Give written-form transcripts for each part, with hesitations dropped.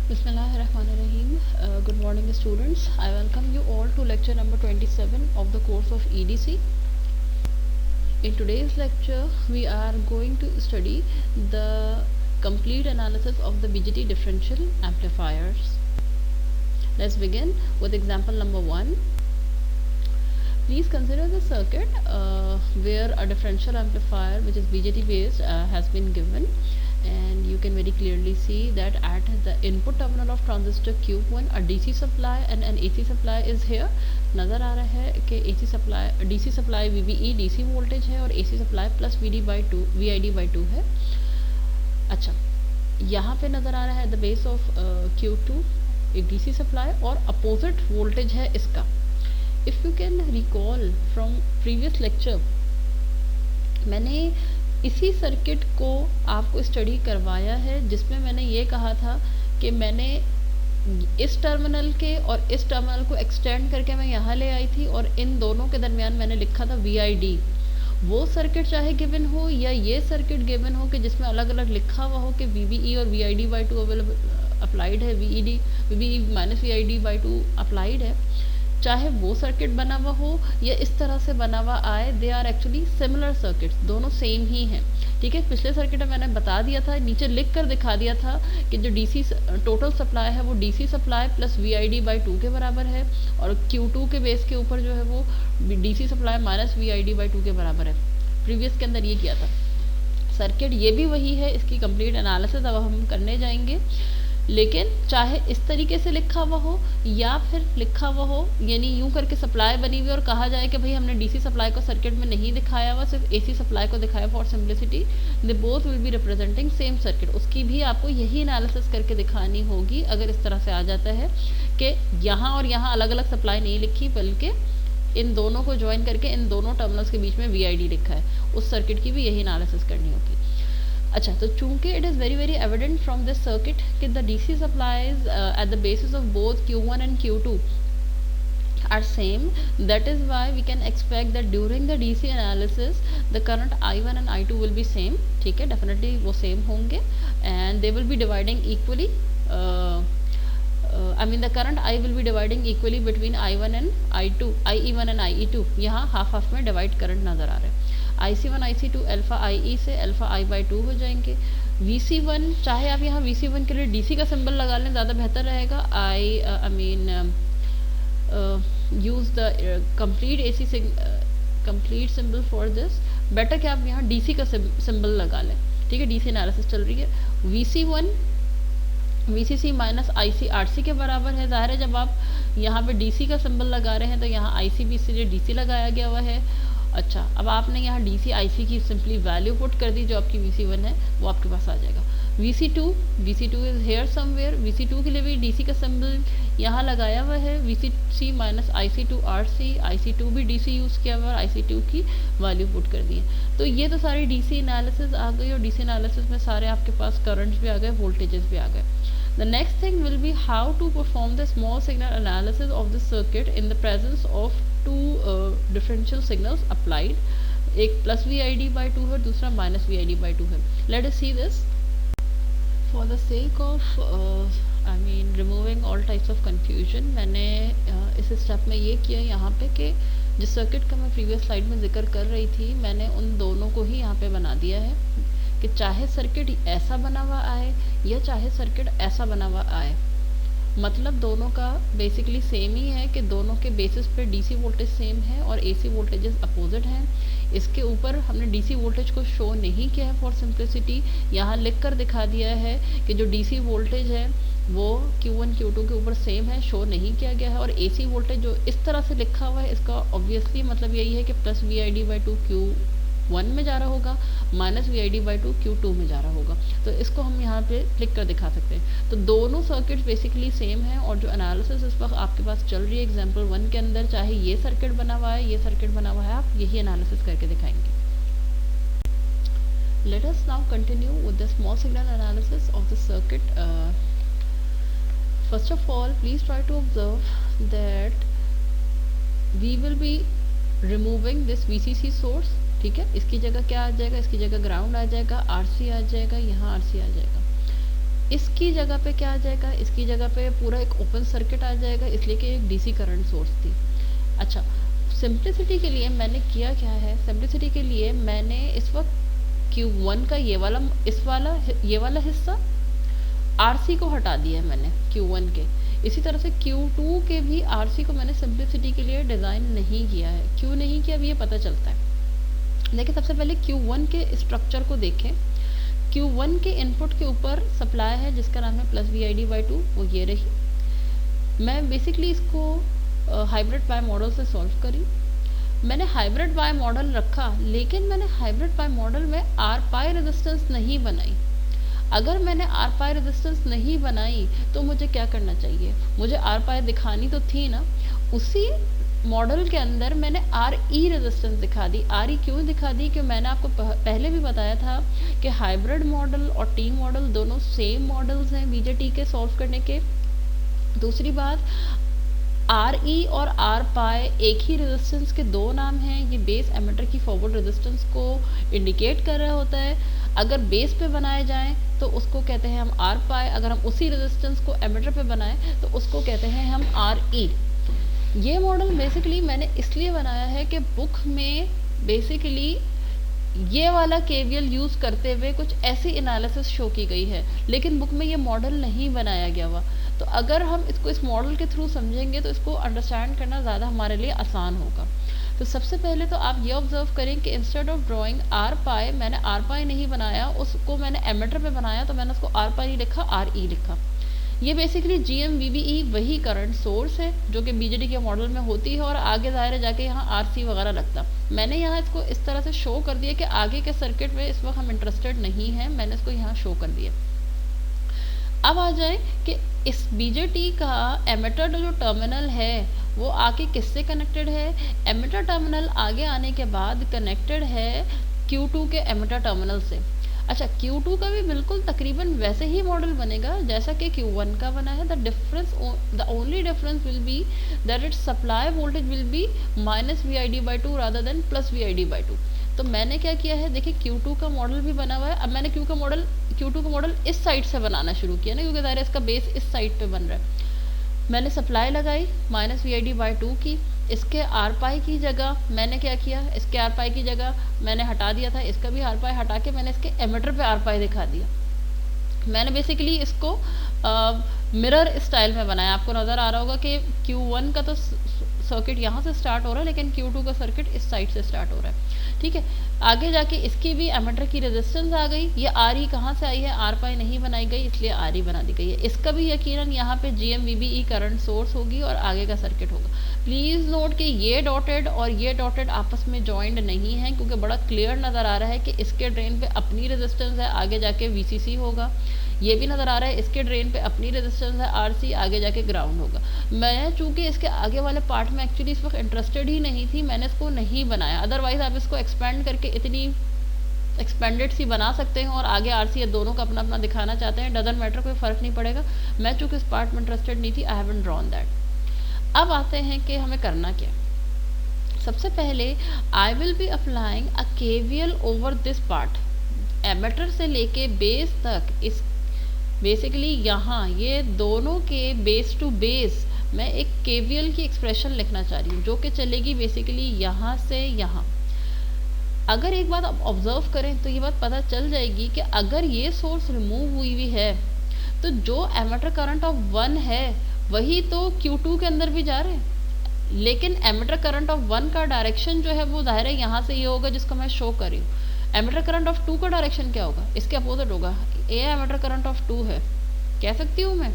Bismillahirrahmanirrahim. Good morning students. I welcome you all to lecture number 27 of the course of EDC. In today's lecture we are going to study the complete analysis of the BJT differential amplifiers. Let's begin with example number 1. Please consider the circuit where a differential amplifier which is BJT based has been given, and you can very clearly see that at the input terminal of transistor Q1 a DC supply and an AC supply is here. नज़र आ रहा है कि AC supply DC supply VBE DC voltage है और AC supply plus VID by 2 है. अच्छा, यहाँ पे नज़र आ रहा है द बेस ऑफ Q2 एक DC सप्लाई और अपोजिट वोल्टेज है इसका. If you can recall from previous lecture, मैंने इसी सर्किट को आपको स्टडी करवाया है जिसमें मैंने ये कहा था कि मैंने इस टर्मिनल के और इस टर्मिनल को एक्सटेंड करके मैं यहाँ ले आई थी और इन दोनों के दरमियान मैंने लिखा था VID. वो सर्किट चाहे गिवन हो या ये सर्किट गिवन हो कि जिसमें अलग अलग लिखा हुआ हो कि VBE और VID by 2 अवेलेबल अप्लाइड है, VBE minus VID by 2 applied है, चाहे वो सर्किट बना हुआ हो या इस तरह से बना हुआ आए, they are actually similar circuits, दोनों सेम ही हैं. ठीक है, पिछले सर्किट में मैंने बता दिया था, नीचे लिख कर दिखा दिया था कि जो DC टोटल सप्लाई है वो DC supply plus VID by 2 के बराबर है और Q2 के बेस के ऊपर जो है वो DC supply minus VID by 2 के बराबर है. प्रीवियस के अंदर ये किया था. सर्किट ये भी वही है, इसकी कंप्लीट एनालिसिस अब हम करने जाएंगे. लेकिन चाहे इस तरीके से लिखा हुआ हो या फिर लिखा हुआ हो, यानी यूं करके सप्लाई बनी हुई और कहा जाए कि भाई हमने DC सप्लाई को सर्किट में नहीं दिखाया हुआ, सिर्फ AC सप्लाई को दिखाया for simplicity, they both will be representing same circuit. उसकी भी आपको यही एनालिसिस करके दिखानी होगी. अगर इस तरह से आ जाता है कि यहाँ और यहाँ अलग अलग सप्लाई नहीं लिखी बल्कि इन दोनों को ज्वाइन करके इन दोनों टर्मिनल्स के बीच में VID लिखा है, उस सर्किट की भी यही एनालिसिस करनी होगी. अच्छा, तो चूंकि it is very evident from this circuit कि the DC supplies at the basis of both Q1 and Q2 are same, that is why we can expect that during the DC analysis the current I1 and I2 will be same. ठीक है, definitely वो same होंगे and they will be dividing equally. I mean the current I will be dividing equally between I1 and I2, IE1 and IE2. यहाँ half half में divide current नज़र आ रहा है. IC1 IC2 alpha IE से alpha I by 2 हो जाएंगे. VC1 चाहे आप यहाँ VC1 के लिए DC का सिंबल लगा लें ज़्यादा बेहतर रहेगा. I mean use the complete AC complete symbol for this. Better कि आप यहाँ DC का सिंबल लगा लें. ठीक है, DC एनालिसिस चल रही है. VC1 VCC minus IC RC के बराबर है. ज़ाहिर है जब आप यहाँ पे DC का सिंबल लगा रहे हैं तो यहाँ IC भी इसलिए DC लगाया गया हुआ है. अच्छा, अब आपने यहाँ DC IC की सिंपली वैल्यू पुट कर दी, जो आपकी VC1 है वो आपके पास आ जाएगा. VC2 is here somewhere. VC2 के लिए भी DC का सिंबल यहाँ लगाया हुआ है. VCC minus IC2 RC, IC2 भी DC यूज़ किया हुआ है और IC2 की वैल्यू पुट कर दी है. तो ये तो सारी DC एनालिसिस आ गई और DC एनालिसिस में सारे आपके पास करंट्स भी आ गए, वोल्टेजेस भी आ गए. The next thing will be how to perform the small signal analysis of the circuit in the presence of two differential signals applied. एक plus VID by 2 है, दूसरा minus VID by 2 है. Let us see this. For the sake of I mean removing all types of confusion, मैंने इस step में ये किया यहाँ पे कि जिस सर्किट का मैं प्रीवियस स्लाइड में जिक्र कर रही थी, मैंने उन दोनों को ही यहाँ पे बना दिया है कि चाहे सर्किट ऐसा बना हुआ आए या चाहे सर्किट ऐसा बना हुआ आए, मतलब दोनों का बेसिकली सेम ही है कि दोनों के बेसिस पे DC वोल्टेज सेम है और AC वोल्टेजेस अपोजिट हैं. इसके ऊपर हमने DC वोल्टेज को शो नहीं किया है फॉर सिंप्लिसिटी. यहाँ लिख कर दिखा दिया है कि जो DC वोल्टेज है वो Q1 Q2 के ऊपर सेम है, शो नहीं किया गया है. और AC वोल्टेज जो इस तरह से लिखा हुआ है इसका ऑब्वियसली मतलब यही है कि प्लस VID by 2 Q1 में जा रहा होगा, माइनस VID by 2 Q2 में जा रहा होगा. तो इसको हम यहाँ पे लिख कर दिखा सकते हैं. तो दोनों सर्किट्स बेसिकली सेम हैं और जो एनालिसिस इस वक्त आपके पास चल रही है एग्जांपल 1 के अंदर, चाहे ये सर्किट बना हुआ है ये सर्किट बना हुआ है, आप यही एनालिसिस करके दिखाएंगे. Let us now continue with the small signal analysis of the circuit. First of all, please try to observe that we will be removing this VCC source. ठीक है, इसकी जगह क्या आ जाएगा, इसकी जगह ग्राउंड आ जाएगा, RC आ जाएगा, यहाँ RC आ जाएगा. इसकी जगह पे क्या आ जाएगा, इसकी जगह पे पूरा एक ओपन सर्किट आ जाएगा, इसलिए कि एक डीसी करंट सोर्स थी। अच्छा, सिंप्लिसिटी के लिए मैंने किया क्या है, सिंप्लिसिटी के लिए मैंने इस वक्त Q1 का ये वाला हिस्सा RC को हटा दिया है मैंने Q1 के। इसी तरह से Q2 के भी RC को मैंने सिंप्लिसिटी के लिए डिज़ाइन नहीं किया है। क्यों नहीं किया अभी ये पता चलता है। लेकिन सबसे पहले Q1 के स्ट्रक्चर को देखें। Q1 के इनपुट के ऊपर सप्लाई है जिसका नाम है प्लस VID/2, वो ये रही। मैं बेसिकली इसको हाइब्रिड बाय मॉडल से सॉल्व करी। मैंने हाइब्रिड बाय मॉडल रखा, लेकिन मैंने हाइब्रिड बाय मॉडल में आर पाई रेजिस्टेंस नहीं बनाई। अगर मैंने आर पाई रेजिस्टेंस नहीं बनाई तो मुझे क्या करना चाहिए, मुझे आर पाई दिखानी तो थी ना। उसी मॉडल के अंदर मैंने आर ई रेजिस्टेंस दिखा दी। आर ई क्यों दिखा दी, कि मैंने आपको पहले भी बताया था कि हाइब्रिड मॉडल और टी मॉडल दोनों सेम मॉडल्स हैं बीजेटी के सॉल्व करने के। दूसरी बात, आर ई और आर पाई एक ही रेजिस्टेंस के दो नाम हैं। ये बेस एमिटर की फॉरवर्ड रेजिस्टेंस को इंडिकेट कर रहा होता है। अगर बेस पे बनाए जाएं तो उसको कहते हैं हम आर पाई, अगर हम उसी रेजिस्टेंस को एमिटर पे बनाएं तो उसको कहते हैं हम आर ई। ये मॉडल बेसिकली मैंने इसलिए बनाया है कि बुक में बेसिकली ये वाला केवीएल यूज़ करते हुए कुछ ऐसी एनालिसिस शो की गई है, लेकिन बुक में ये मॉडल नहीं बनाया गया हुआ। तो अगर हम इसको इस मॉडल के थ्रू समझेंगे तो इसको अंडरस्टैंड करना ज़्यादा हमारे लिए आसान होगा। तो सबसे पहले तो आप ये ऑब्जर्व करें कि इंस्टेड ऑफ ड्राइंग आर पाई, मैंने आर पाई नहीं बनाया, उसको मैंने एमिटर पे बनाया, तो मैंने उसको आर पाई लिखा, आर ई लिखा। ये बेसिकली GMVBE वही करंट सोर्स है जो कि बीजेटी के मॉडल में होती है, और आगे ज़ाहिर है जाके यहाँ RC वगैरह लगता। मैंने यहाँ इसको इस तरह से शो कर दिया कि आगे के सर्किट में इस वक्त हम इंटरेस्टेड नहीं हैं, मैंने इसको यहाँ शो कर दिया। अब आ जाए कि इस बीजेटी का एमिटर जो टर्मिनल है वो आके किससे कनेक्टेड है। एमिटर टर्मिनल आगे आने के बाद कनेक्टेड है Q2 के एमिटर टर्मिनल से। अच्छा, Q2 का भी बिल्कुल तकरीबन वैसे ही मॉडल बनेगा जैसा कि Q1 का बना है। The only difference will be that it's supply voltage will be -VID/2 rather than plus VID/2। तो मैंने क्या किया है, देखिए Q2 का मॉडल भी बना हुआ है। अब मैंने Q2 का मॉडल इस साइड से बनाना शुरू किया ना, क्योंकि ज़ाहिर है इसका बेस इस साइड पे बन रहा है। मैंने सप्लाई लगाई -VID/2 की। इसके आर पाई की जगह मैंने क्या किया, इसके आर पाई की जगह मैंने हटा दिया था, इसका भी आर पाई हटा के मैंने इसके एमिटर पे आर पाई दिखा दिया। मैंने बेसिकली इसको मिरर स्टाइल में बनाया। आपको नज़र आ रहा होगा कि Q1 का तो सर्किट यहाँ से स्टार्ट हो रहा है, लेकिन Q2 का सर्किट इस साइड से स्टार्ट हो रहा है। ठीक है, आगे जाके इसकी भी एमिटर की रेजिस्टेंस आ गई। ये आर ई कहाँ से आई है, आर पाई नहीं बनाई गई, इसलिए आर ई बना दी गई है। इसका भी यकीनन यहाँ पे GMVBE करंट सोर्स होगी और आगे का सर्किट होगा। प्लीज़ नोट कि ये डॉटेड और ये डॉटेड आपस में जॉइंड नहीं है, क्योंकि बड़ा क्लियर नज़र आ रहा है कि इसके ड्रेन पे अपनी रेजिस्टेंस है, आगे जाके VCC होगा। ये भी नज़र आ रहा है इसके ड्रेन पे अपनी रेजिस्टेंस है RC, आगे जाके ग्राउंड होगा। मैं चूँकि इसके आगे वाले पार्ट में एक्चुअली इस वक्त इंटरेस्टेड ही नहीं थी, मैंने इसको नहीं बनाया। अदरवाइज़ आप इसको एक्सपेंड करके इतनी एक्सपेंडेड सी बना सकते हैं और आगे RC या दोनों का अपना अपना दिखाना चाहते हैं, डजंट मैटर, कोई फ़र्क नहीं पड़ेगा। मैं चूँकि इस पार्ट में इंटरेस्टेड नहीं थी, आई हैवंट ड्रॉन दैट। अब आते हैं कि हमें करना क्या। सबसे पहले I will be applying a KVL over this part, emitter से लेके बेस तक। इस बेसिकली यहाँ ये दोनों के बेस टू बेस मैं एक KVL की एक्सप्रेशन लिखना चाह रही हूँ, जो कि चलेगी बेसिकली यहाँ से यहाँ। अगर एक बात आप ऑब्जर्व करें तो ये बात पता चल जाएगी कि अगर ये सोर्स रिमूव हुई है तो जो एमिटर करंट ऑफ 1 है वही तो Q2 के अंदर भी जा रहे हैं, लेकिन एमिटर करंट ऑफ 1 का डायरेक्शन जो है वो ज़ाहिर है यहाँ से ये होगा जिसको मैं शो कर रही हूँ। एमिटर करंट ऑफ 2 का डायरेक्शन क्या होगा, इसके अपोजिट होगा। ये एमिटर करंट ऑफ 2 है, कह सकती हूँ मैं।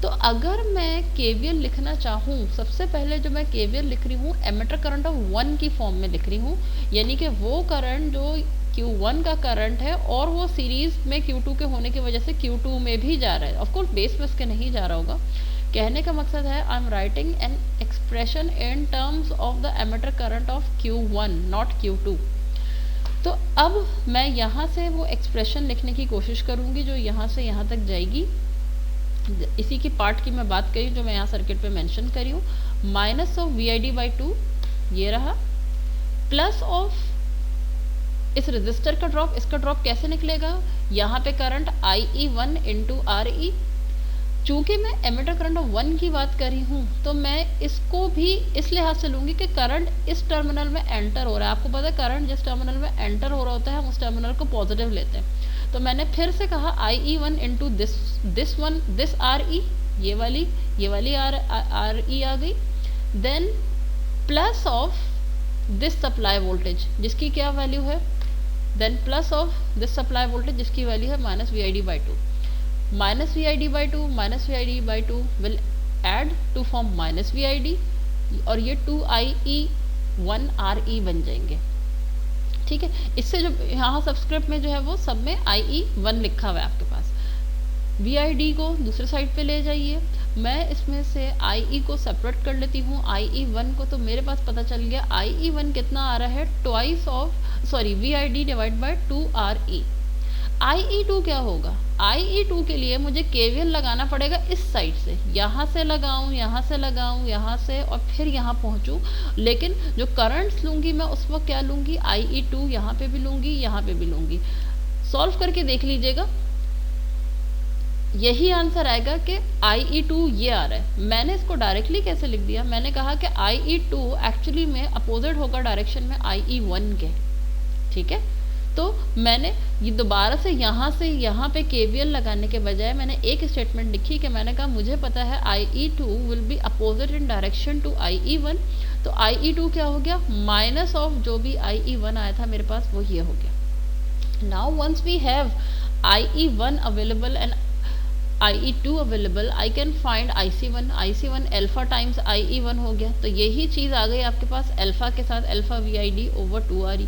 तो अगर मैं KVL लिखना चाहूँ, सबसे पहले जो मैं KVL लिख रही हूँ एमिटर करंट ऑफ 1 की फॉर्म में लिख रही हूँ, यानी कि वो करंट जो Q1 का करंट है और वो सीरीज में Q2 के होने की वजह से Q2 में भी जा रहा है। ऑफकोर्स बेस बस के नहीं जा रहा होगा। कहने का मकसद है I am writing an expression in terms of the emitter current of Q1 not Q2। तो अब मैं यहाँ से वो एक्सप्रेशन लिखने की कोशिश करूँगी जो यहाँ से यहाँ तक जाएगी। इसी की पार्ट की मैं बात करी जो मैं यहाँ सर्किट पे मेंशन करी हूँ। माइनस ऑफ VID/2 ये रहा, प्लस ऑफ इस रजिस्टर का ड्रॉप, इसका ड्रॉप कैसे निकलेगा, यहाँ पे करंट IE1 इंटू RE। चूंकि मैं एमिटर करंट ऑफ 1 की बात करी हूँ तो मैं इसको भी इस लिहाज से लूँगी कि करंट इस टर्मिनल में एंटर हो रहा है। आपको पता है करंट जिस टर्मिनल में एंटर हो रहा होता है हम उस टर्मिनल को पॉजिटिव लेते हैं। तो मैंने फिर से कहा IE1 इंटू दिस RE, ये वाली RE आ गई, then plus of this supply voltage जिसकी क्या वैल्यू है, then plus of this supply voltage जिसकी वैल्यू है -VID/2। -VID/2 will add to form -VID और ये 2IE1RE बन जाएंगे। ठीक है, इससे जो यहाँ सबस्क्रिप्ट में जो है वो सब में IE1 लिखा हुआ है आपके पास। VID को दूसरे साइड पे ले जाइए, मैं इसमें से IE को सेपरेट कर लेती हूँ। IE1 को तो मेरे पास पता चल गया, IE1 कितना आ रहा है, twice of VID divide by 2RE। IE2 क्या होगा, IE2 के लिए मुझे KVL लगाना पड़ेगा इस साइड से, यहाँ से लगाऊं, यहाँ से लगाऊं, यहाँ से और फिर यहाँ पहुँचूं। लेकिन जो करंट्स लूँगी मैं उस वक्त क्या लूँगी, IE2 यहाँ पे भी लूँगी, यहाँ पे भी लूँगी। सॉल्व करके देख लीजिएगा, यही आंसर आएगा कि IE2 ये आ रहा है। मैंने इसको डायरेक्टली कैसे लिख दिया, मैंने कहा कि IE2 एक्चुअली में अपोजिट होगा डायरेक्शन में IE1 के। ठीक है, तो मैंने ये दोबारा से यहाँ पे KVL लगाने के बजाय मैंने एक स्टेटमेंट लिखी कि मैंने कहा मुझे पता है IE2 will be opposite in direction to IE1। तो IE2 क्या हो गया, माइनस ऑफ जो भी IE1 आया था मेरे पास वो ये हो गया। Now once we have IE1 available and IE2 available, I can find IC1 alpha times IE1 हो गया। तो यही चीज़ आ गई आपके पास अल्फा के साथ, alpha VID over 2RE।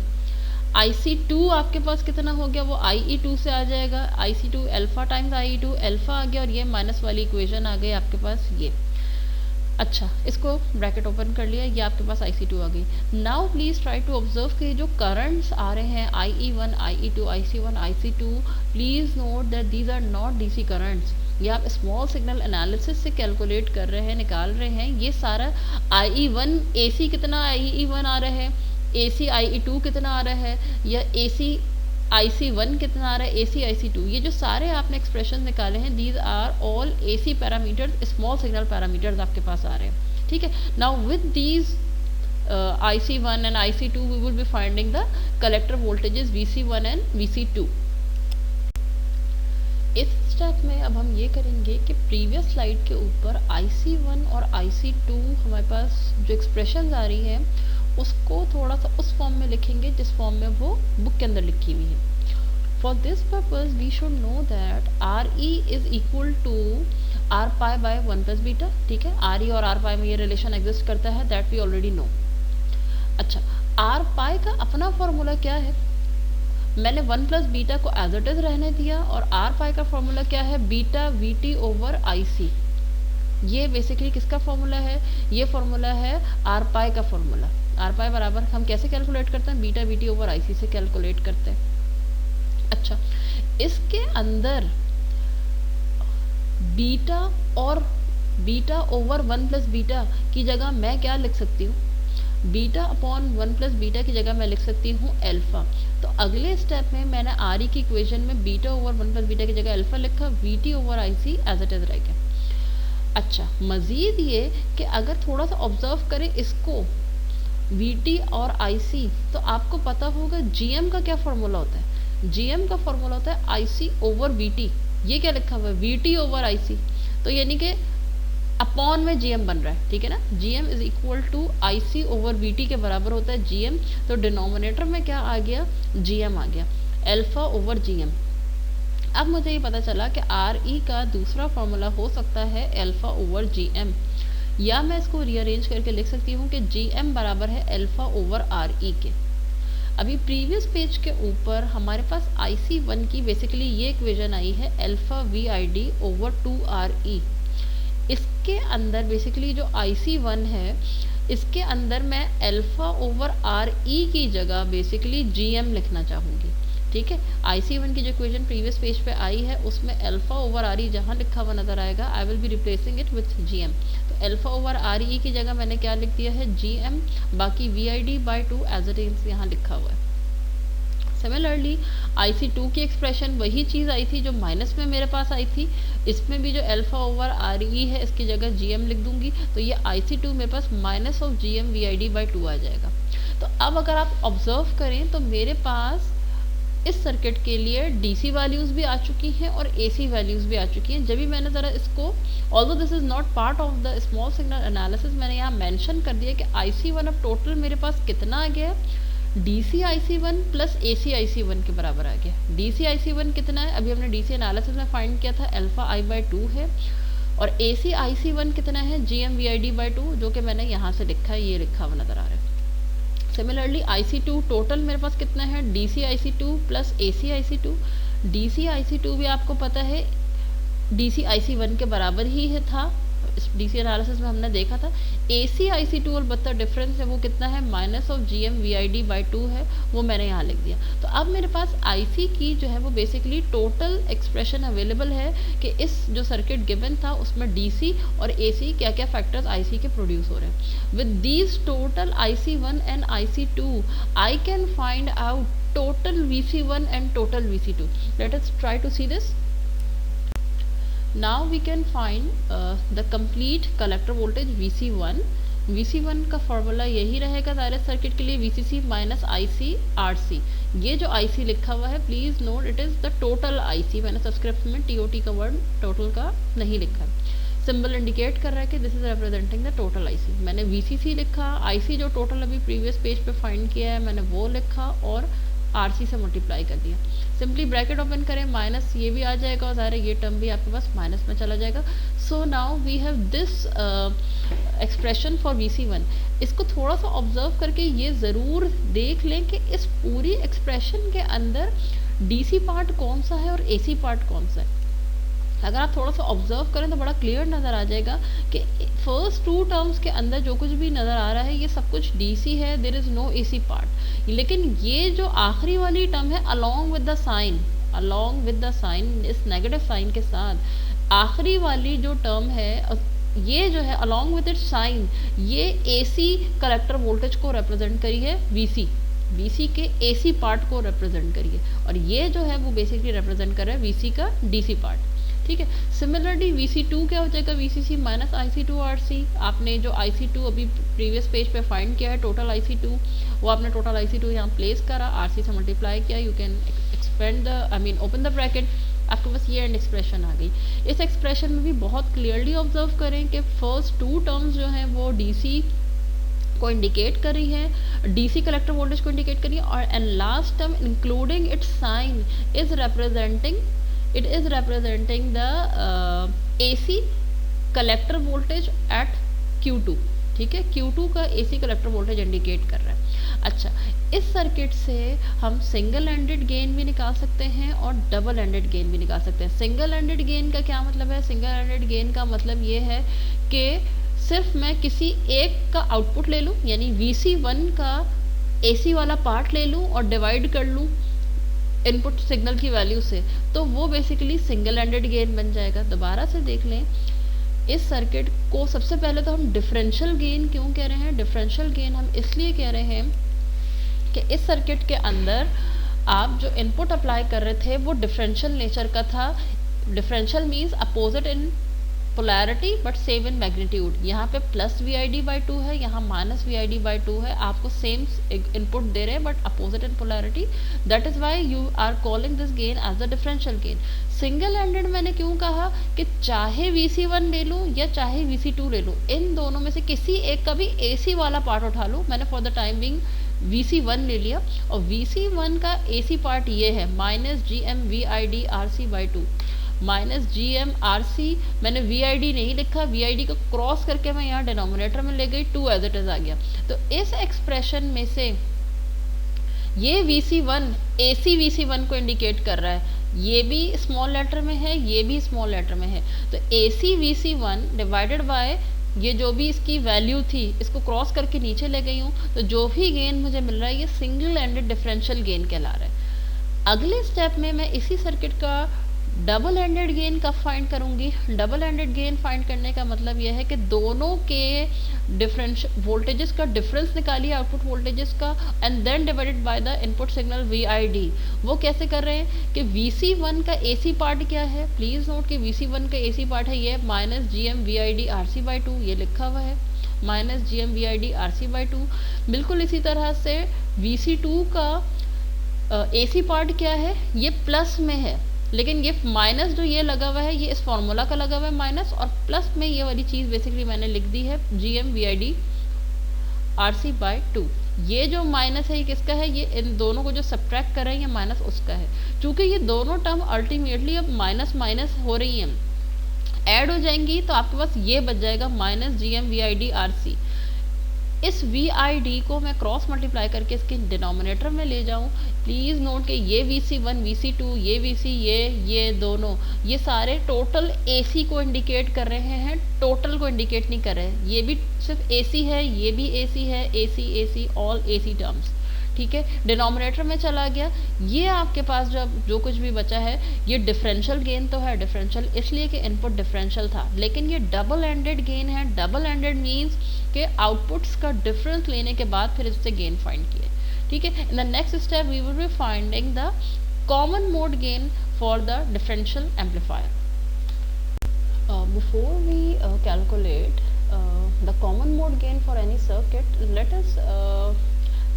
IC2 आपके पास कितना हो गया, वो IE2 से आ जाएगा, IC2 alpha times IE2, alpha आ गया और ये माइनस वाली इक्वेशन आ गई आपके पास ये। अच्छा, इसको ब्रैकेट ओपन कर लिया, ये आपके पास IC2 आ गई। Now please try to observe कि जो करंट्स आ रहे हैं IE1, IE2, IC1, IC2, please note that these are not DC currents. ये आप स्मॉल सिग्नल एनालिसिस से कैलकुलेट कर रहे हैं, निकाल रहे हैं। ये सारा IE1 AC कितना IE1 आ रहा है, AC IE2 कितना आ रहा है, या AC IC1 कितना आ रहा है, AC IC2, ये जो सारे आपने एक्सप्रेशन निकाले हैं these are all AC parameters, small signal parameters आपके पास आ रहे हैं। ठीक है, now with these IC1 and IC2 we will be finding the collector voltages VC1 and VC2। इस स्टेप में अब हम ये करेंगे कि प्रीवियस स्लाइड के ऊपर IC1 और IC2 हमारे पास जो एक्सप्रेशन आ रही है उसको थोड़ा सा उस फॉर्म में लिखेंगे जिस फॉर्म में वो बुक के अंदर लिखी हुई है। For this purpose we should know that RE is equal to R pi by 1 plus beta. ठीक है, RE और R पाई में ये रिलेशन एग्जिस्ट करता है, दैट वी ऑलरेडी नो। अच्छा, R पाई का अपना फॉर्मूला क्या है, मैंने 1 प्लस बीटा को एज इट इज रहने दिया, और R पाई का फॉर्मूला क्या है, बीटा VT ओवर IC। ये बेसिकली किसका फॉर्मूला है, ये फॉर्मूला है R पाई का फॉर्मूला। R पाई बराबर हम कैसे कैलकुलेट करते हैं, बीटा VT ओवर IC से कैलकुलेट करते हैं। अच्छा, इसके अंदर बीटा और बीटा ओवर 1 प्लस बीटा की जगह मैं क्या लिख सकती हूँ, बीटा अपॉन 1 प्लस बीटा की जगह मैं लिख सकती हूँ अल्फा। तो अगले स्टेप में मैंने RE की इक्वेशन में बीटा ओवर 1 प्लस बीटा की जगह अल्फा लिखा, VT over IC as it is रह गया। अच्छा, मज़ीद ये कि अगर थोड़ा सा ऑब्जर्व करें इसको VT और IC, तो आपको पता होगा GM का क्या फॉर्मूला होता है, GM का फॉर्मूला होता है IC ओवर VT। ये क्या लिखा हुआ है, VT ओवर IC, तो यानी कि अपॉन में GM बन रहा है। ठीक है ना, GM is equal to IC over VT के बराबर होता है GM। तो डिनोमिनेटर में क्या आ गया, GM आ गया, अल्फा ओवर GM। अब मुझे ये पता चला कि RE का दूसरा फॉर्मूला हो सकता है अल्फा ओवर GM, या मैं इसको रीअरेंज करके लिख सकती हूँ कि GM बराबर है अल्फा ओवर RE के। अभी प्रीवियस पेज के ऊपर हमारे पास IC1 की बेसिकली ये इक्वेशन आई है अल्फा VID ओवर 2RE। इसके अंदर बेसिकली जो IC1 है इसके अंदर मैं अल्फा ओवर RE की जगह बेसिकली GM लिखना चाहूँगी। ठीक है, IC1 की जो इक्वेशन प्रीवियस पेज पे आई है उसमें अल्फा ओवर RE जहाँ लिखा हुआ नजर आएगा, I will be replacing it with GM। तो अल्फा ओवर RE की जगह मैंने क्या लिख दिया है, GM, बाकी VID/2 एज इट इज यहाँ लिखा हुआ है। सिमिलरली IC2 की एक्सप्रेशन वही चीज़ आई थी जो माइनस में मेरे पास आई थी, इसमें भी जो अल्फा ओवर आर ई है इसकी जगह GM लिख दूंगी, तो ये IC2 मेरे पास माइनस ऑफ GM VID/2 आ जाएगा। तो अब अगर आप ऑब्जर्व करें तो मेरे पास इस सर्किट के लिए DC वैल्यूज़ भी आ चुकी हैं और AC वैल्यूज़ भी आ चुकी हैं। जब भी मैंने ज़रा इसको, although this is not part of the small signal analysis, मैंने यहाँ मेंशन कर दिया कि IC1 अब टोटल मेरे पास कितना आ गया है, DC IC1 plus AC IC1 के बराबर आ गया। DC IC1 कितना है, अभी हमने DC एनालिसिस में फाइंड किया था, अल्फा I/2 है, और AC IC1 कितना है, GM VID/2, जो कि मैंने यहाँ से लिखा है, ये लिखा हुआ नज़र आ रहा है। सिमिलरली IC2 टोटल मेरे पास कितना है, DC IC2 plus AC IC2। DC IC2 भी आपको पता है DC IC1 के बराबर ही है था, इस DC एनालिसिस में हमने देखा था। AC IC2 अलबत्ता डिफरेंस है, वो कितना है, माइनस ऑफ GM VID/2 है, वो मैंने यहाँ लिख दिया। तो अब मेरे पास IC की जो है वो बेसिकली टोटल एक्सप्रेशन अवेलेबल है कि इस जो सर्किट गिवन था उसमें DC और AC क्या क्या फैक्टर्स IC के प्रोड्यूस हो रहे हैं। With these total IC1 and IC2 I can find out total VC1 and total VC2। Let us try to see this. Now we can find the complete collector voltage VC1। VC1 का formula यही रहेगा सारे circuit के लिए, VCC minus IC RC। ये जो IC लिखा हुआ है, please note it is the total IC। मैंने सब्सक्रिप्ट में TOT का वर्ड टोटल का नहीं लिखा है, सिंबल इंडिकेट कर रहा है कि this is representing the total IC। मैंने VCC लिखा, IC जो टोटल अभी प्रीवियस पेज पे फाइंड किया है मैंने वो लिखा, और RC से मल्टीप्लाई कर दिया। सिंपली ब्रैकेट ओपन करें, माइनस ये भी आ जाएगा और ज़ाहिर ये टर्म भी आपके पास माइनस में चला जाएगा। So now we have this expression for VC1। इसको थोड़ा सा ऑब्जर्व करके ये ज़रूर देख लें कि इस पूरी एक्सप्रेशन के अंदर DC पार्ट कौन सा है और AC पार्ट कौन सा है। अगर आप थोड़ा सा ऑब्जर्व करें तो बड़ा क्लियर नज़र आ जाएगा कि फर्स्ट टू टर्म्स के अंदर जो कुछ भी नज़र आ रहा है ये सब कुछ DC है, there is no AC part. लेकिन ये जो आखिरी वाली टर्म है along with the sign, along with the sign, इस नेगेटिव साइन के साथ आखिरी वाली जो टर्म है ये जो है अलोंग विद इट्स साइन, ये AC कलेक्टर वोल्टेज को रिप्रेजेंट करी है, VC के AC पार्ट को रिप्रेजेंट करिए, और ये जो है वो बेसिकली रिप्रेजेंट कर रहा है VC का DC पार्ट। ठीक है। सिमिलरली VC2 क्या हो जाएगा, VCC माइनस IC2 RC। आपने जो IC2 अभी प्रीवियस पेज पे फाइंड किया है टोटल IC2, वो आपने टोटल IC2 यहाँ प्लेस करा, RC से मल्टीप्लाई किया, you can expand the open the bracket, आपके पास ये एंड एक्सप्रेशन आ गई। इस एक्सप्रेशन में भी बहुत क्लियरली ऑब्जर्व करें कि फर्स्ट टू टर्म्स जो हैं वो DC को इंडिकेट कर रही है, DC कलेक्टर वोल्टेज को इंडिकेट कर रही है, और and last term including its sign is representing, it is representing the AC collector voltage at Q2। ठीक है, Q2 का AC कलेक्टर वोल्टेज इंडिकेट कर रहा है। अच्छा, इस सर्किट से हम सिंगल एंडेड गेन भी निकाल सकते हैं और डबल एंडेड गेन भी निकाल सकते हैं। सिंगल एंडेड गेन का क्या मतलब है, सिंगल एंडेड गेन का मतलब ये है कि सिर्फ मैं किसी एक का आउटपुट ले लूँ, यानी VC1 का AC वाला पार्ट ले लूँ और डिवाइड कर लूँ इनपुट सिग्नल की वैल्यू से, तो वो बेसिकली सिंगल एंडेड गेन बन जाएगा। दोबारा से देख लें इस सर्किट को, सबसे पहले तो हम डिफरेंशियल गेन क्यों कह रहे हैं, डिफरेंशियल गेन हम इसलिए कह रहे हैं कि इस सर्किट के अंदर आप जो इनपुट अप्लाई कर रहे थे वो डिफरेंशियल नेचर का था। Differential means opposite in polarity but same in magnitude. यहाँ पे प्लस VID/2 है, यहाँ माइनस VID/2 है, आपको सेम इनपुट दे रहे हैं but opposite in polarity. That is why you are calling this gain as the differential gain. Single ended मैंने क्यों कहा कि चाहे VC1 ले लूँ या चाहे VC2 ले लूँ, इन दोनों में से किसी एक का भी AC वाला पार्ट उठा लूँ। मैंने for the time being VC1 ले लिया, और VC1 का AC पार्ट ये है minus GM VID/RC/2। Minus GM/RC, मैंने VID नहीं लिखा, VID को क्रॉस करके मैं यहाँ डिनोमिनेटर में ले गई, 2 एज इट इज आ गया। तो इस एक्सप्रेशन में से ये VC1 AC VC1 को इंडिकेट कर रहा है, ये भी स्मॉल लेटर में है, ये भी स्मॉल लेटर में है। तो AC VC1 डिवाइडेड बाय ये जो भी इसकी वैल्यू थी, इसको क्रॉस करके नीचे ले गई हूँ, तो जो भी गेन मुझे मिल रहा है ये सिंगल एंडेड डिफरेंशियल गेन कहला रहा है। अगले स्टेप में मैं इसी सर्किट का डबल एंडेड गेन कब फाइंड करूंगी? डबल एंडेड गेन फाइंड करने का मतलब यह है कि दोनों के डिफरेंस वोल्टेजेस का डिफरेंस निकालिए, आउटपुट वोल्टेजेस का, and then divided by the input signal VID। वो कैसे कर रहे हैं कि VC1 का AC पार्ट क्या है? प्लीज नोट कि VC1 का AC पार्ट है ये माइनस GM VID RC/2, ये लिखा हुआ है माइनस GM VID RC/2। बिल्कुल इसी तरह से VC2 का AC पार्ट क्या है? ये प्लस में है, लेकिन ये माइनस जो ये लगा हुआ है ये इस फॉर्मूला का लगा हुआ है माइनस, और प्लस में ये वाली चीज़ बेसिकली मैंने लिख दी है GM VID RC/2। ये जो माइनस है ये किसका है? ये इन दोनों को जो सब्ट्रैक्ट कर रहे हैं ये माइनस उसका है। चूंकि ये दोनों टर्म अल्टीमेटली अब माइनस माइनस हो रही हैं, ऐड हो जाएंगी, तो आपके पास ये बच जाएगा माइनस GM VID RC। इस VID को मैं क्रॉस मल्टीप्लाई करके इसके डिनोमिनेटर में ले जाऊं, प्लीज़ नोट कि ये VC1 VC2 ये VC ये दोनों ये सारे टोटल AC को इंडिकेट कर रहे हैं, टोटल को इंडिकेट नहीं कर रहे। ये भी सिर्फ AC है, ये भी AC है, AC ऑल AC टर्म्स, ठीक है। डिनोमिनेटर में चला गया। ये आपके पास जो कुछ भी बचा है ये डिफरेंशियल गेन तो है, डिफरेंशियल इसलिए कि इनपुट डिफरेंशियल था, लेकिन ये डबल एंडेड गेन है। डबल एंडेड मीन्स के आउटपुट्स का डिफरेंस लेने के बाद फिर इससे गेन फाइंड किए, ठीक है। In the next step we will be finding the common mode gain for the differential amplifier. Before we calculate the common mode gain for any circuit, let us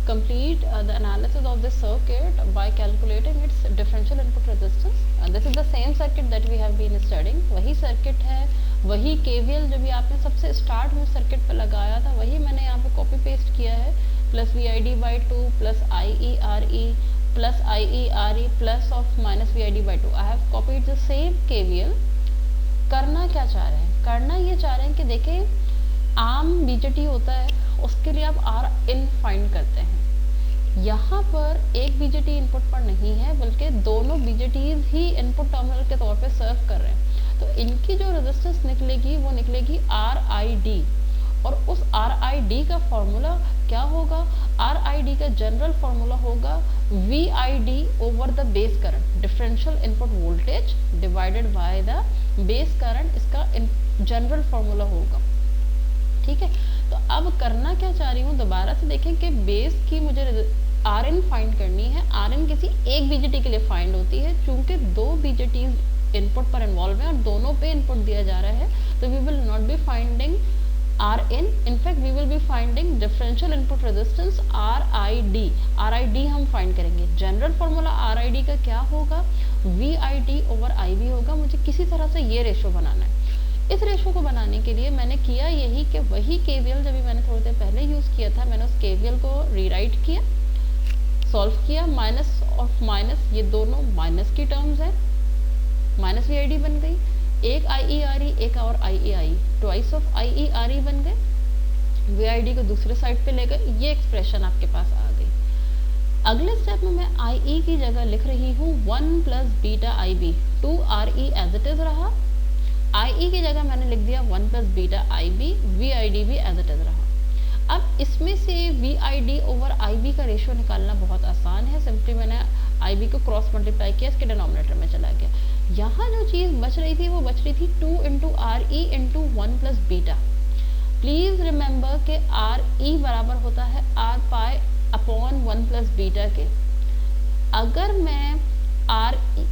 complete the analysis of this circuit by calculating its differential input resistance. This is the same circuit that we have been studying. वही circuit है, वही KVL जो भी आपने सबसे start में circuit पे लगाया था वही मैंने यहाँ पे कॉपी पेस्ट किया है, plus VID/2 plus IERE plus IERE plus of minus VID/2। I have copied the same KVL। करना क्या चाह रहे हैं? करना ये चाह रहे हैं कि देखें आम BJT होता है उसके लिए आप Rin फाइंड करते हैं। यहाँ पर एक BJT इनपुट पर नहीं है बल्कि दोनों BJTs ही इनपुट टर्मिनल के तौर पे सर्व कर रहे हैं, तो इनकी जो रेजिस्टेंस निकलेगी वो निकलेगी RID, और उस RID का फॉर्मूला क्या होगा? RID का जनरल फॉर्मूला होगा VID over the base current, differential input voltage divided by the base current, इसका जनरल फॉर्मूला होगा, ठीक है। तो अब करना क्या चाह रही हूँ, दोबारा से देखें कि बेस की मुझे Rin फाइंड करनी है। Rin किसी एक BJT के लिए फाइंड होती है, चूंकि दो BJTs इनपुट पर इन्वॉल्व है और दोनों पे इनपुट दिया जा रहा है, तो we will not be finding Rin, in fact we will be finding differential input resistance RID हम फाइंड करेंगे। जनरल फॉर्मूला RID का क्या होगा? VID ओवर IB होगा। मुझे किसी तरह से ये रेशो बनाना है। इस रेशो को बनाने के लिए मैंने किया यही कि वही KVL जब भी मैंने थोड़ी देर पहले यूज़ किया था, मैंने उस KVL को रीराइट किया, सॉल्व किया, माइनस ऑफ माइनस, ये दोनों माइनस की टर्म्स है, माइनस VID बन गई, एक IERE एक और IEI, ट्वाइस ऑफ IERE बन गए, VID को दूसरे साइड पे ले गए, ये एक्सप्रेशन आपके पास आ गई। अगले स्टेप में मैं IE की जगह लिख रही हूँ 1 plus beta IB, 2RE as it is रहा, IE की जगह मैंने लिख दिया 1 प्लस बीटा IB, VID भी एज इट इज रहा। अब इसमें से VID ओवर IB का रेशियो निकालना बहुत आसान है, सिंपली मैंने IB को क्रॉस मल्टीप्लाई किया, इसके डिनोमिनेटर में चला गया। यहाँ जो चीज़ बच रही थी वो बच रही थी 2 into RE into 1 plus beta. Please remember कि RE बराबर होता है R pi upon 1 plus beta के। अगर मैं RE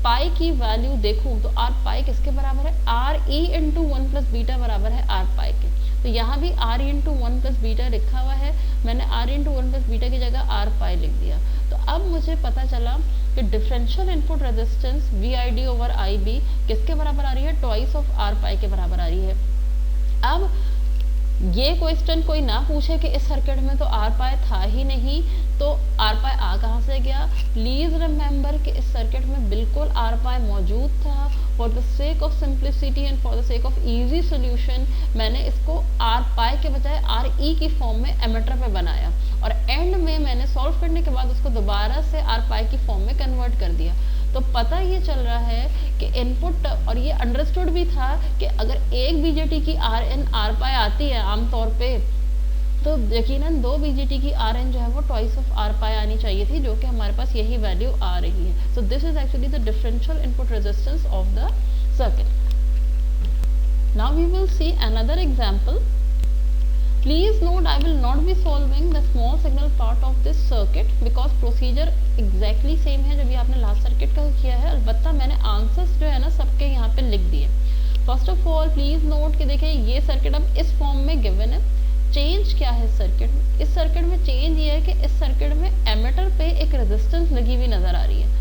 पाई की वैल्यू देखूं तो R पाई किसके बराबर है? RE इंटू 1 प्लस बीटा बराबर है R पाई के। तो यहाँ भी RE इंटू 1 प्लस बीटा लिखा हुआ है, मैंने RE इंटू 1 प्लस बीटा की जगह R पाई लिख दिया। तो अब मुझे पता चला कि differential input resistance VID over IB किसके बराबर आ रही है? ट्वाइस ऑफ R पाई के बराबर आ रही है। अब ये क्वेश्चन कोई ना पूछे कि इस सर्किट में तो R पाई था ही नहीं, तो R पाई आ कहाँ से गया? प्लीज रिमेंबर कि इस सर्किट में बिल्कुल R पाई मौजूद था। For the sake of simplicity and for the sake of easy solution मैंने इसको R पाई के बजाय RE की फॉर्म में एमीटर पे बनाया, और एंड में मैंने सॉल्व करने के बाद उसको दोबारा से R पाई की फॉर्म में कन्वर्ट कर दिया। तो पता ये चल रहा है कि इनपुट, और ये अंडरस्टूड भी था कि अगर एक BJT की Rin R पाई आती है आमतौर पे, तो यकीनन 2 BGT की Rn जो है वो ट्वाइस ऑफ R पाई आनी चाहिए थी, जो कि हमारे पास यही वैल्यू आ रही है. So this is actually the differential input resistance of the circuit. Now we will see another example. Please note I will not be solving the small signal part of this circuit because procedure exactly same है जब भी आपने last circuit का किया है. अलबत्ता मैंने answers जो है ना सबके यहाँ पे लिख दिए. First of all please note कि देखिए ये सर्किट अब इस फॉर्म में गिवन है. चेंज क्या है सर्किट में? इस सर्किट में चेंज ये है कि इस सर्किट में एमीटर पे एक रेजिस्टेंस लगी हुई नजर आ रही है.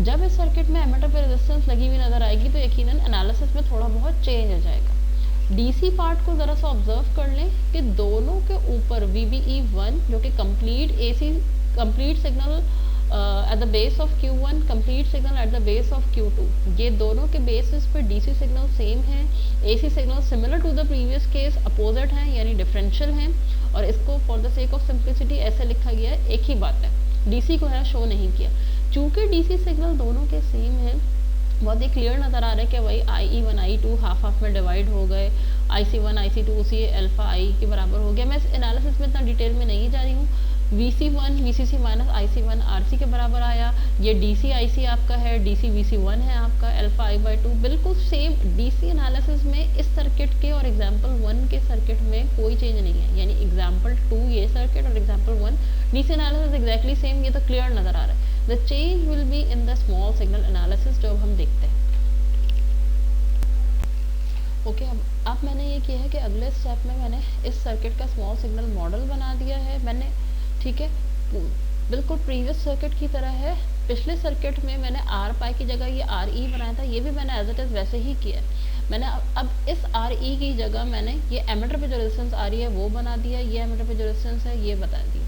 जब इस सर्किट में एमीटर पे रेजिस्टेंस लगी हुई नजर आएगी तो यकीनन एनालिसिस में थोड़ा बहुत चेंज आ जाएगा. डीसी पार्ट को जरा सा ऑब्जर्व कर लें कि दोनों के ऊपर VBE1 जो कि complete signal at the base of Q1, complete signal at the base of Q2, ये दोनों के बेसिस पे डीसी सिग्नल सेम है. AC signal similar to the previous case opposite हैं यानी डिफरेंशियल हैं. और इसको for the sake of simplicity ऐसे लिखा गया है. एक ही बात है, डीसी को है शो नहीं किया. चूंकि डीसी सिग्नल दोनों के सेम है, बहुत ही क्लियर नज़र आ रहा है कि भाई IE1 IE2 हाफ हाफ में डिवाइड हो गए. IC1 IC2 उसी अल्फा आई के बराबर हो गया. मैं इस एनालिसिस में इतना डिटेल में नहीं जा रही हूँ. VC1 VCC minus IC1 RC के बराबर आया. ये DC IC आपका है, DC VC1 है आपका अल्फा I/2. बिल्कुल सेम DC एनालिसिस में इस सर्किट के और एग्जाम्पल 1 के सर्किट में कोई चेंज नहीं है. यानी एग्जाम्पल 2 ये सर्किट और example 1 DC analysis exactly same. ये तो क्लियर नज़र आ रहा है. The change will be in the small signal analysis जो अब हम देखते हैं. ओके, अब मैंने ये किया है कि अगले स्टेप में मैंने इस सर्किट का स्मॉल सिग्नल मॉडल बना दिया है. मैंने ठीक है बिल्कुल प्रीवियस सर्किट की तरह है. पिछले सर्किट में मैंने R पाई की जगह ये RE बनाया था. ये भी मैंने एज इट इज़ वैसे ही किया है. मैंने अब इस RE की जगह मैंने ये एमीटर पे जो रेजिस्टेंस आ रही है वो बना दिया. ये एमीटर पे जो रेजिस्टेंस है ये बता दी.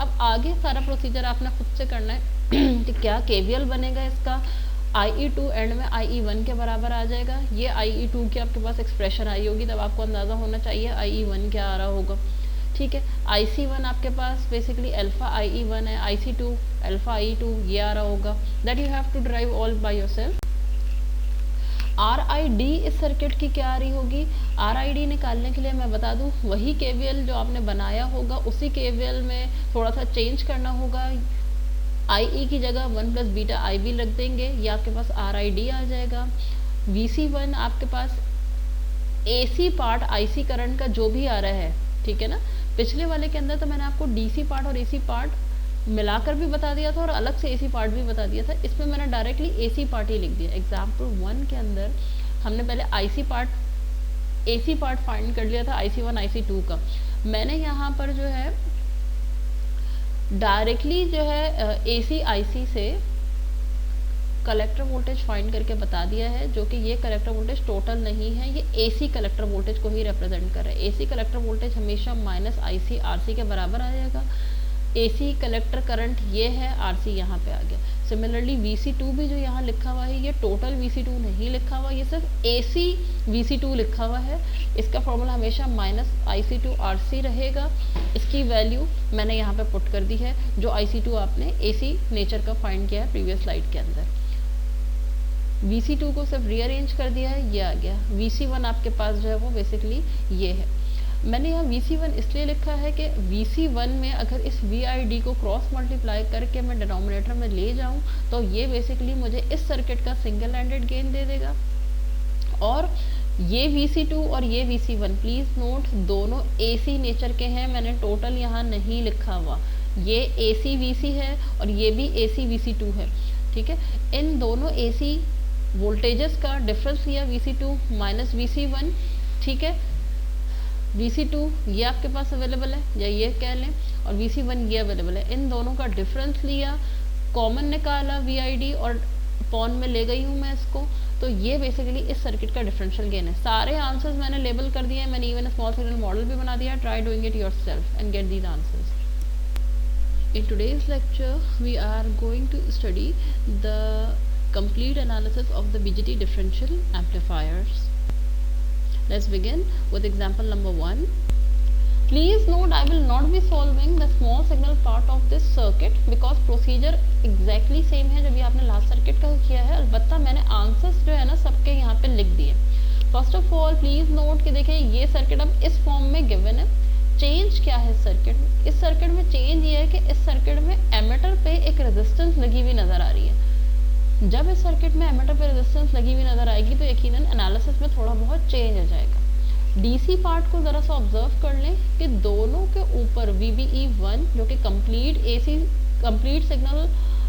अब आगे सारा प्रोसीजर आपने खुद से करना है. तो क्या KVL बनेगा इसका? IE2 एंड में IE1 के बराबर आ जाएगा. ये IE2 की आपके पास एक्सप्रेशन आई होगी, तब आपको अंदाज़ा होना चाहिए IE1 क्या आ रहा होगा. ठीक है, IC1 आपके पास बेसिकली अल्फा IE1 है, IC2 अल्फा IE2 ये आ रहा होगा. That you have to derive all by yourself. RID इस सर्किट की क्या आ रही होगी? RID निकालने के लिए मैं बता दूं वही KVL जो आपने बनाया होगा उसी KVL में थोड़ा सा चेंज करना होगा. IE की जगह 1 प्लस बीटा IB रख देंगे, ये आपके पास RID आ जाएगा. VC1 आपके पास AC पार्ट IC करंट का जो भी आ रहा है, ठीक है ना. पिछले वाले के अंदर तो मैंने आपको DC पार्ट और AC पार्ट मिलाकर भी बता दिया था और अलग से AC पार्ट भी बता दिया था. इसमें मैंने डायरेक्टली AC पार्ट ही लिख दिया. एग्जाम्पल 1 के अंदर हमने पहले AC पार्ट फाइंड कर लिया था IC1 IC2 का. मैंने यहाँ पर जो है डायरेक्टली जो है AC IC से कलेक्टर वोल्टेज फाइंड करके बता दिया है, जो कि ये कलेक्टर वोल्टेज टोटल नहीं है, ये AC कलेक्टर वोल्टेज को ही रिप्रेजेंट कर रहा है. AC कलेक्टर वोल्टेज हमेशा माइनस IC RC के बराबर आ जाएगा. AC कलेक्टर करंट ये है, RC यहाँ पे आ गया. सिमिलरली VC2 भी जो यहाँ लिखा हुआ है ये टोटल VC2 नहीं लिखा हुआ, ये सिर्फ AC VC2 लिखा हुआ है. इसका फॉर्मूला हमेशा माइनस IC2 RC रहेगा. इसकी वैल्यू मैंने यहाँ पे पुट कर दी है जो IC2 आपने AC नेचर का फाइंड किया है प्रीवियस स्लाइड के अंदर. VC2 को सिर्फ रीअरेंज कर दिया है, ये आ गया. VC1 आपके पास जो है वो बेसिकली ये है. मैंने यहाँ VC1 इसलिए लिखा है कि VC1 में अगर इस VID को क्रॉस मल्टीप्लाई करके मैं डिनोमिनेटर में ले जाऊँ तो ये बेसिकली मुझे इस सर्किट का सिंगल हैंडेड गेन दे देगा. और ये VC2 और ये VC1 प्लीज़ नोट दोनों AC नेचर के हैं. मैंने टोटल यहाँ नहीं लिखा हुआ. ये AC VC है और ये भी AC VC2 है. ठीक है, इन दोनों AC वोल्टेजेस का डिफरेंस लिया VC2 माइनस VC1. ठीक है, VC2 ये आपके पास अवेलेबल है या ये कह लें, और VC1 ये अवेलेबल है. इन दोनों का डिफरेंस लिया, कॉमन निकाला VID और पॉन में ले गई हूँ मैं इसको. तो ये बेसिकली इस सर्किट का डिफरेंशियल गेन है. सारे आंसर्स मैंने लेबल कर दिए हैं. मैंने इवन स्मॉल सिग्नल मॉडल भी बना दिया. Try doing it yourself and get these answers. In today's lecture, we are going to study the complete analysis of the BJT differential amplifiers. Let's begin with example number 1. Please note I will not be solving the small signal part of this circuit because procedure exactly same है जब भी आपने last circuit का किया है. अलबत्ता मैंने answers जो है ना सबके यहाँ पे लिख दिए. First of all please note कि देखिए ये सर्किट अब इस फॉर्म में गिवन है. चेंज क्या है सर्किट में? इस सर्किट में चेंज ये है कि इस सर्किट में एमिटर पे एक रेजिस्टेंस लगी हुई नजर आ रही है। जब इस सर्किट में एमिटर पे रेजिस्टेंस लगी हुई नजर आएगी तो यकीनन एनालिसिस में थोड़ा बहुत चेंज आ जाएगा। डीसी पार्ट को जरा सा ऑब्जर्व कर लें कि दोनों के ऊपर VBE1 जो कि complete signal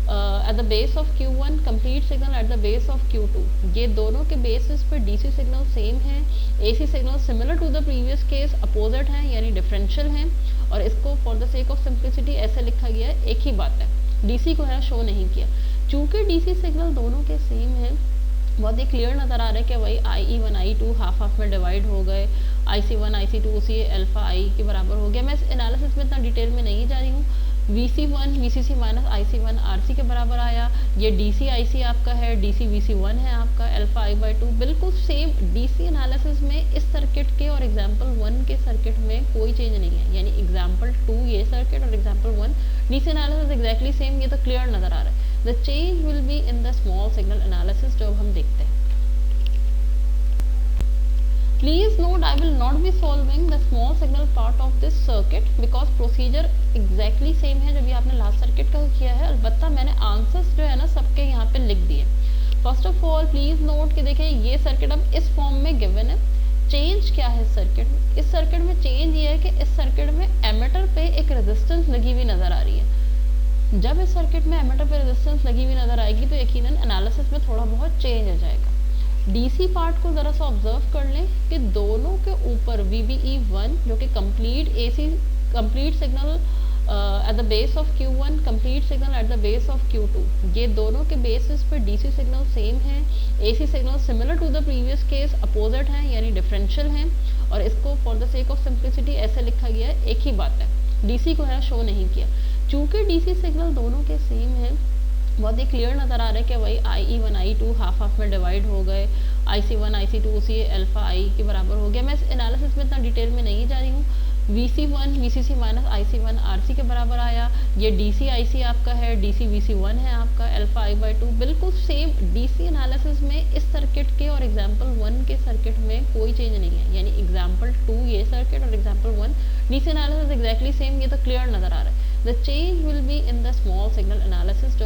at the base of Q1, complete signal at the base of Q2, ये दोनों के बेसिस पे DC सिग्नल सेम है, AC signal similar to the previous case opposite हैं यानी डिफरेंशियल हैं, और इसको for the sake of simplicity ऐसे लिखा गया है, एक ही बात है, DC को है शो नहीं किया। चूंकि DC सिग्नल दोनों के सेम है, बहुत ही क्लियर नज़र आ रहा है कि भाई IE1 IE2 हाफ हाफ में डिवाइड हो गए, IC1 IC2 उसी अल्फा I के बराबर हो गया। मैं इस एनालिसिस में इतना डिटेल में नहीं जा रही हूँ। VC1 VCC minus IC1 RC के बराबर आया, ये DC IC आपका है, DC VC1 है आपका अल्फा I/2, बिल्कुल सेम DC एनालिसिस में इस सर्किट के और एग्जाम्पल 1 के सर्किट में कोई चेंज नहीं है, यानी एग्जाम्पल 2 ये सर्किट और example 1 DC analysis exactly same, ये तो क्लियर नज़र आ रहा है। The change will be in the small signal analysis जो अब हम देखते हैं। Please note I will not be solving the small signal part of this circuit because procedure exactly same है जो भी आपने लास्ट सर्किट का किया है, अलबत्ता मैंने आंसर्स जो है ना सबके यहाँ पे लिख दिए। First of all please note कि देखें ये सर्किट अब इस फॉर्म में गिवन है। चेंज क्या है सर्किट में? इस सर्किट में चेंज ये है कि इस सर्किट में एमिटर पे एक रेजिस्टेंस लगी हुई नजर आ रही है। जब इस सर्किट में एमिटर पे रेजिस्टेंस लगी हुई नजर आएगी तो यकीनन एनालिसिस में थोड़ा बहुत चेंज आ जाएगा। डीसी पार्ट को जरा सा ऑब्जर्व कर लें कि दोनों के ऊपर VBE1 जो कि complete signal at the base of Q1, complete signal at the base of Q2, ये दोनों के बेसिस पे DC सिग्नल सेम है, AC signal similar to the previous case opposite हैं यानी डिफरेंशियल हैं, और इसको for the sake of simplicity ऐसे लिखा गया है, एक ही बात है, DC को है शो नहीं किया। चूंकि DC सिग्नल दोनों के सेम है, बहुत ही क्लियर नज़र आ रहा है कि भाई IE1 IE2 हाफ हाफ में डिवाइड हो गए, IC1 IC2 उसी अल्फा I के बराबर हो गया। मैं इस एनालिसिस में इतना डिटेल में नहीं जा रही हूँ। VC1 VCC minus IC1 RC के बराबर आया, ये DC IC आपका है, DC VC1 है आपका अल्फा I/2, बिल्कुल सेम DC एनालिसिस में इस सर्किट के और एग्जाम्पल 1 के सर्किट में कोई चेंज नहीं है, यानी एग्जाम्पल 2 ये सर्किट और example 1 DC analysis exactly same, ये तो क्लियर नज़र आ रहा है। The change will be in the small signal analysis